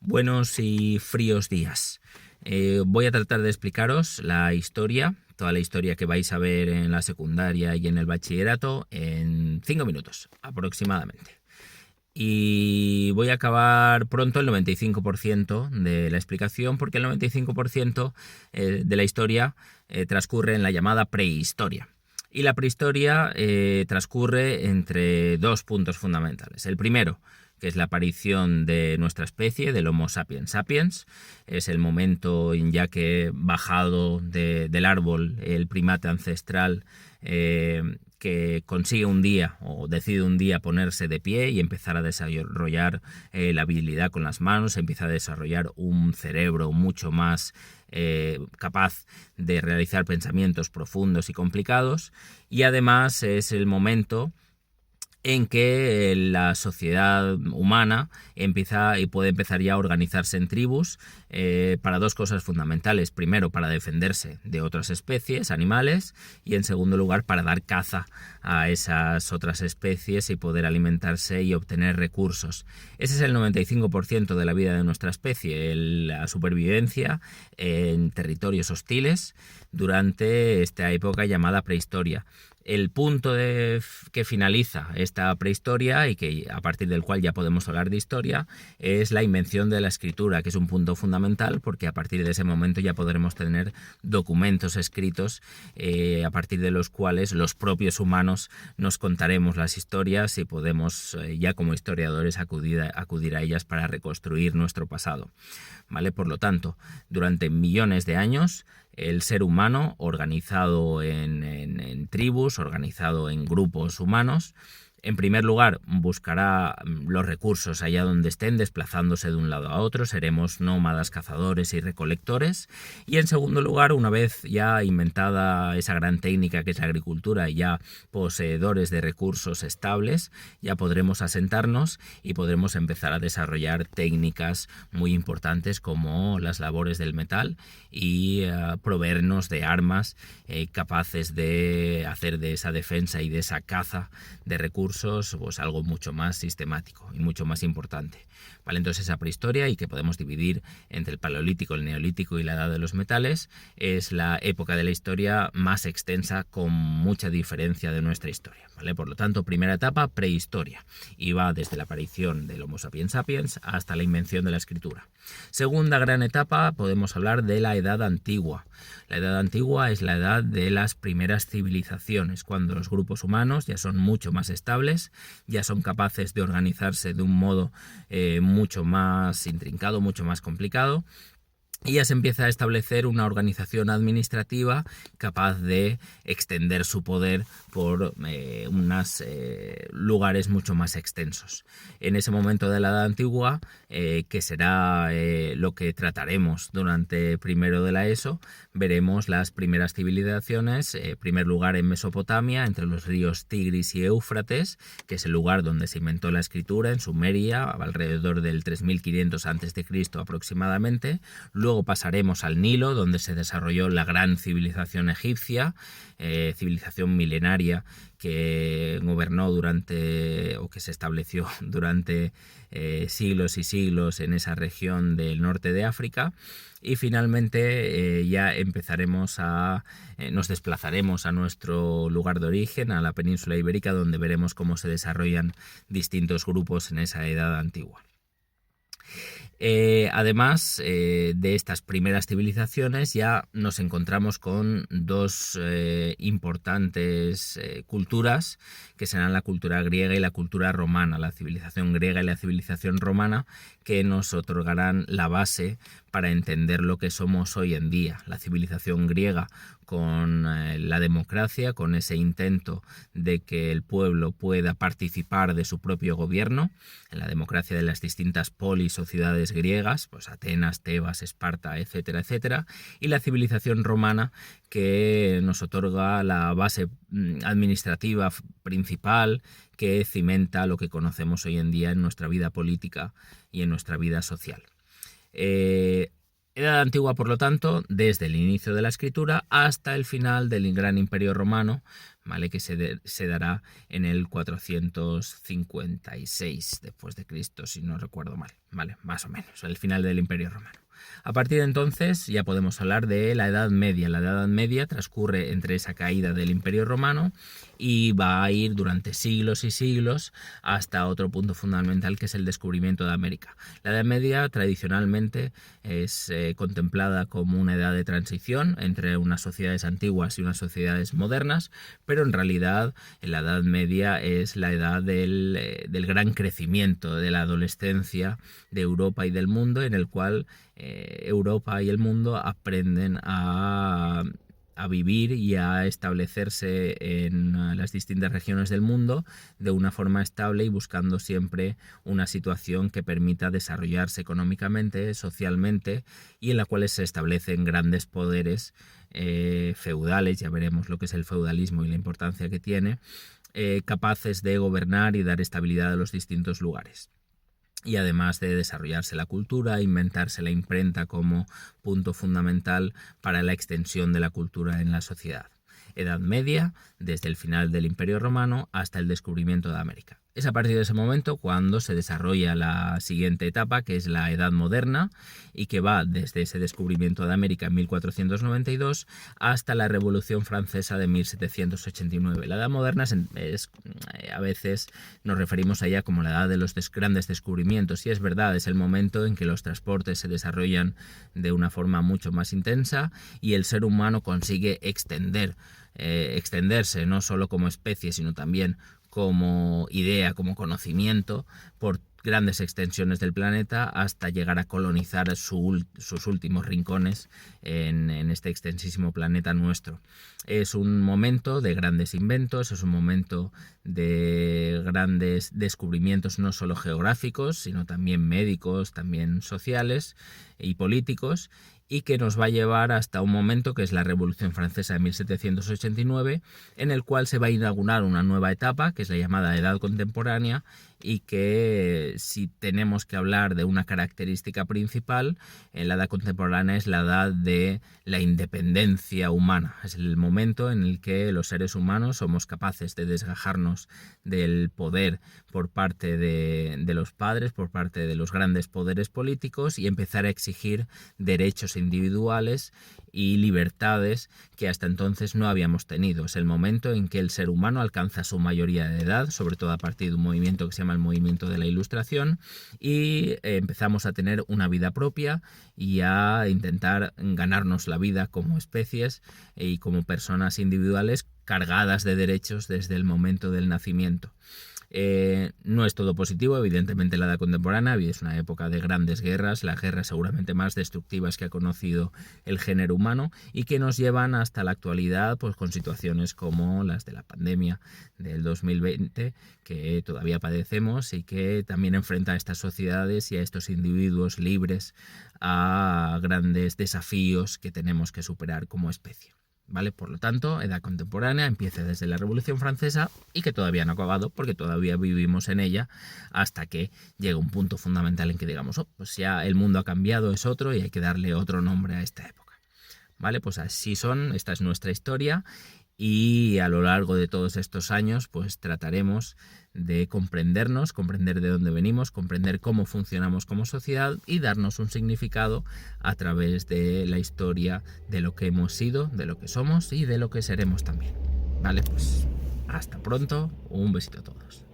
Buenos y fríos días. Voy a tratar de explicaros la historia, toda la historia que vais a ver en la secundaria y en el bachillerato en 5 minutos aproximadamente. Y voy a acabar pronto el 95% de la explicación, porque el 95% de la historia transcurre en la llamada prehistoria. Y la prehistoria transcurre entre dos puntos fundamentales. El primero, que es la aparición de nuestra especie, del Homo sapiens sapiens. Es el momento en ya que bajado del árbol el primate ancestral que consigue un día o decide un día ponerse de pie y empezar a desarrollar la habilidad con las manos, empieza a desarrollar un cerebro mucho más capaz de realizar pensamientos profundos y complicados, y además es el momento en que la sociedad humana empieza y puede empezar ya a organizarse en tribus para dos cosas fundamentales. Primero, para defenderse de otras especies animales, y en segundo lugar, para dar caza a esas otras especies y poder alimentarse y obtener recursos. Ese es el 95% de la vida de nuestra especie, la supervivencia en territorios hostiles durante esta época llamada prehistoria. El punto que finaliza esta prehistoria y que a partir del cual ya podemos hablar de historia es la invención de la escritura, que es un punto fundamental, porque a partir de ese momento ya podremos tener documentos escritos a partir de los cuales los propios humanos nos contaremos las historias y podemos ya como historiadores acudir a ellas para reconstruir nuestro pasado, ¿vale? Por lo tanto, durante millones de años el ser humano, organizado en tribus, organizado en grupos humanos, en primer lugar buscará los recursos allá donde estén, desplazándose de un lado a otro. Seremos nómadas, cazadores y recolectores. Y en segundo lugar, una vez ya inventada esa gran técnica que es la agricultura y ya poseedores de recursos estables, ya podremos asentarnos y podremos empezar a desarrollar técnicas muy importantes como las labores del metal y proveernos de armas capaces de hacer de esa defensa y de esa caza de recursos pues algo mucho más sistemático y mucho más importante, ¿vale? Entonces esa prehistoria, y que podemos dividir entre el paleolítico, el neolítico y la edad de los metales, es la época de la historia más extensa con mucha diferencia de nuestra historia, ¿vale? Por lo tanto, primera etapa, prehistoria, y va desde la aparición del Homo sapiens sapiens hasta la invención de la escritura. Segunda gran etapa, podemos hablar de la edad antigua. La edad antigua es la edad de las primeras civilizaciones, cuando los grupos humanos ya son mucho más estables, ya son capaces de organizarse de un modo mucho más intrincado, mucho más complicado, y ya se empieza a establecer una organización administrativa capaz de extender su poder por unos lugares mucho más extensos. En ese momento de la Edad Antigua, que será lo que trataremos durante primero de la ESO, veremos las primeras civilizaciones, en primer lugar en Mesopotamia, entre los ríos Tigris y Éufrates, que es el lugar donde se inventó la escritura, en Sumeria, alrededor del 3500 a.C. aproximadamente. Luego pasaremos al Nilo, donde se desarrolló la gran civilización egipcia, civilización milenaria que gobernó o que se estableció durante siglos y siglos en esa región del norte de África. Y finalmente ya nos desplazaremos a nuestro lugar de origen, a la península ibérica, donde veremos cómo se desarrollan distintos grupos en esa edad antigua. Además de estas primeras civilizaciones, ya nos encontramos con dos importantes culturas, que serán la cultura griega y la cultura romana, la civilización griega y la civilización romana, que nos otorgarán la base para entender lo que somos hoy en día. La civilización griega con la democracia, con ese intento de que el pueblo pueda participar de su propio gobierno, en la democracia de las distintas polis o ciudades griegas, pues Atenas, Tebas, Esparta, etcétera, etcétera, y la civilización romana, que nos otorga la base administrativa principal que cimenta lo que conocemos hoy en día en nuestra vida política y en nuestra vida social. Edad Antigua, por lo tanto, desde el inicio de la escritura hasta el final del Gran Imperio Romano, ¿vale? Que se dará en el 456 después de Cristo, si no recuerdo mal, ¿vale? Más o menos, el final del Imperio Romano. A partir de entonces ya podemos hablar de la Edad Media. La Edad Media transcurre entre esa caída del Imperio Romano y va a ir durante siglos y siglos hasta otro punto fundamental, que es el descubrimiento de América. La Edad Media tradicionalmente es contemplada como una edad de transición entre unas sociedades antiguas y unas sociedades modernas, pero en realidad la Edad Media es la edad del gran crecimiento de la adolescencia de Europa y del mundo, en el cual Europa y el mundo aprenden a vivir y a establecerse en las distintas regiones del mundo de una forma estable y buscando siempre una situación que permita desarrollarse económicamente, socialmente, y en la cual se establecen grandes poderes feudales. Ya veremos lo que es el feudalismo y la importancia que tiene, capaces de gobernar y dar estabilidad a los distintos lugares. Y además de desarrollarse la cultura, inventarse la imprenta como punto fundamental para la extensión de la cultura en la sociedad. Edad Media, desde el final del Imperio Romano hasta el descubrimiento de América. Es a partir de ese momento cuando se desarrolla la siguiente etapa, que es la Edad Moderna, y que va desde ese descubrimiento de América en 1492 hasta la Revolución Francesa de 1789. La Edad Moderna a veces nos referimos a ella como la edad de los grandes descubrimientos, y es verdad, es el momento en que los transportes se desarrollan de una forma mucho más intensa y el ser humano consigue extenderse no solo como especie, sino también como idea, como conocimiento, por grandes extensiones del planeta hasta llegar a colonizar sus últimos rincones en este extensísimo planeta nuestro. Es un momento de grandes inventos, es un momento de grandes descubrimientos no solo geográficos, sino también médicos, también sociales y políticos, y que nos va a llevar hasta un momento que es la Revolución Francesa de 1789, en el cual se va a inaugurar una nueva etapa, que es la llamada Edad Contemporánea, y que si tenemos que hablar de una característica principal, la Edad Contemporánea es la edad de la independencia humana. Es el momento en el que los seres humanos somos capaces de desgajarnos del poder por parte de los padres, por parte de los grandes poderes políticos, y empezar a exigir derechos individuales y libertades que hasta entonces no habíamos tenido. Es el momento en que el ser humano alcanza su mayoría de edad, sobre todo a partir de un movimiento que se llama el movimiento de la Ilustración, y empezamos a tener una vida propia y a intentar ganarnos la vida como especies y como personas individuales cargadas de derechos desde el momento del nacimiento. No es todo positivo, evidentemente la edad contemporánea es una época de grandes guerras, las guerras seguramente más destructivas que ha conocido el género humano y que nos llevan hasta la actualidad, pues con situaciones como las de la pandemia del 2020 que todavía padecemos y que también enfrenta a estas sociedades y a estos individuos libres a grandes desafíos que tenemos que superar como especie. ¿Vale? Por lo tanto, edad contemporánea empieza desde la Revolución Francesa y que todavía no ha acabado porque todavía vivimos en ella hasta que llega un punto fundamental en que digamos, pues ya el mundo ha cambiado, es otro y hay que darle otro nombre a esta época. ¿Vale? Pues así esta es nuestra historia, y a lo largo de todos estos años pues trataremos de comprendernos, comprender de dónde venimos, comprender cómo funcionamos como sociedad y darnos un significado a través de la historia de lo que hemos sido, de lo que somos y de lo que seremos también. Vale, pues hasta pronto, un besito a todos.